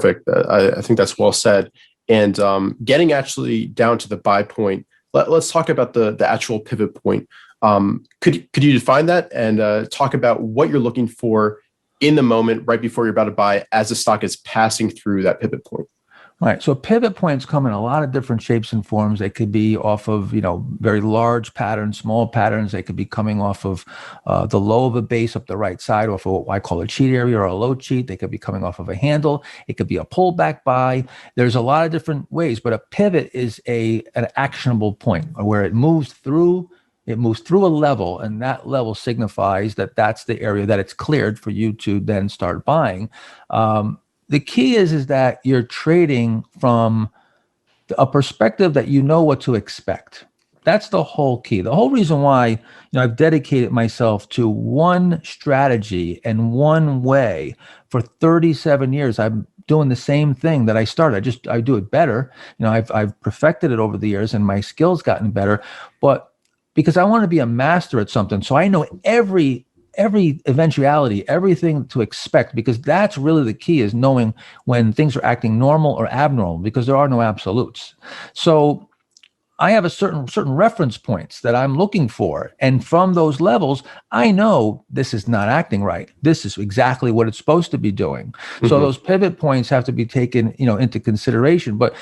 Perfect. I think that's well said. And getting actually down to the buy point, let's talk about the actual pivot point. Could you define that and talk about what you're looking for in the moment right before you're about to buy as the stock is passing through that pivot point? Right. So pivot points come in a lot of different shapes and forms. They could be off of, very large patterns, small patterns. They could be coming off of the low of a base up the right side, off of what I call a cheat area or a low cheat. They could be coming off of a handle. It could be a pullback buy. There's a lot of different ways, but a pivot is an actionable point where it moves through a level, and that level signifies that that's the area that it's cleared for you to then start buying. The key is that you're trading from a perspective that you know what to expect. That's the whole key. The whole reason why I've dedicated myself to one strategy and one way for 37 years. I'm doing the same thing that I started. I do it better. I've perfected it over the years, and my skills gotten better. But because I want to be a master at something, so I know every eventuality, everything to expect, because that's really the key, is knowing when things are acting normal or abnormal, because there are no absolutes. So I have a certain reference points that I'm looking for. And from those levels, I know this is not acting right. This is exactly what it's supposed to be doing. Mm-hmm. So those pivot points have to be taken, into consideration. But,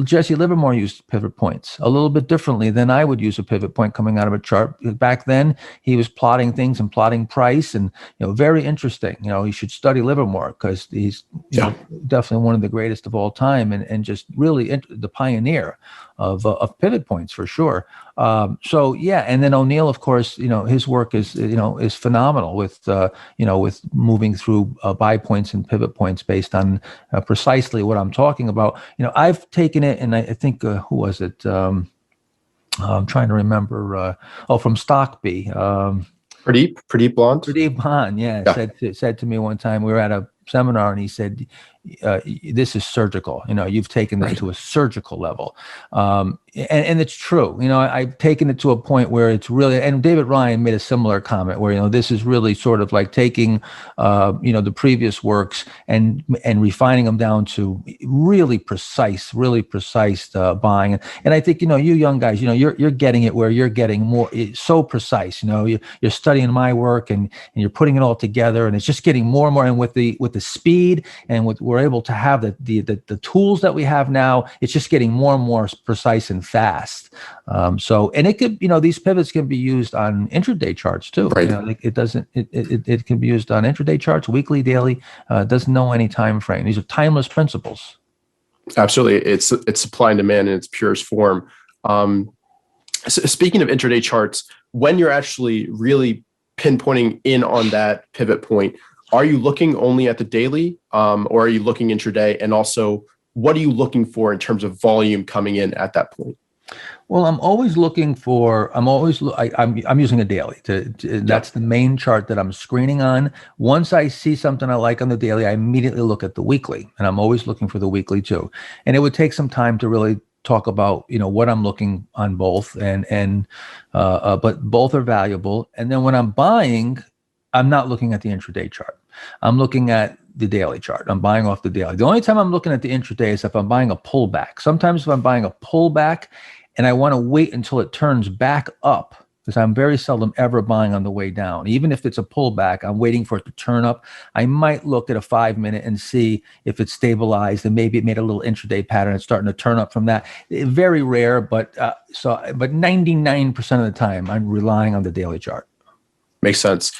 Jesse Livermore used pivot points a little bit differently than I would use a pivot point coming out of a chart. Back then, he was plotting things and plotting price, and, very interesting. You should study Livermore, because he's definitely one of the greatest of all time, and just really the pioneer of pivot points for sure. And then O'Neill, of course, his work is phenomenal with moving through buy points and pivot points based on precisely what I'm talking about. I've taken it, and I think who was it? I'm trying to remember. From Stockby. Pradeep Blonde. Pradeep Blonde, said to me one time, we were at a seminar, and he said, this is surgical. You've taken this to a surgical level. And it's true. I've taken it to a point where it's really, and David Ryan made a similar comment where, this is really sort of like taking, the previous works and refining them down to really precise buying. And I think, you young guys, you're getting it where you're getting more, it's so precise. You're studying my work and you're putting it all together, and it's just getting more and more. And with the speed and we're able to have the tools that we have now, it's just getting more and more precise and fast. And it could, these pivots can be used on intraday charts too. Right. It can be used on intraday charts, weekly, daily. Doesn't know any time frame. These are timeless principles. Absolutely, it's supply and demand in its purest form. So speaking of intraday charts, when you're actually really pinpointing in on that pivot point, are you looking only at the daily, or are you looking intraday? And also, what are you looking for in terms of volume coming in at that point? Well, I'm using a daily. That's the main chart that I'm screening on. Once I see something I like on the daily, I immediately look at the weekly, and I'm always looking for the weekly too. And it would take some time to really talk about, what I'm looking on both, but both are valuable. And then when I'm buying, I'm not looking at the intraday chart. I'm looking at the daily chart. I'm buying off the daily. The only time I'm looking at the intraday is if I'm buying a pullback. Sometimes if I'm buying a pullback and I want to wait until it turns back up, because I'm very seldom ever buying on the way down. Even if it's a pullback, I'm waiting for it to turn up. I might look at a 5-minute and see if it's stabilized, and maybe it made a little intraday pattern. It's starting to turn up from that. Very rare, but 99% of the time I'm relying on the daily chart. Makes sense.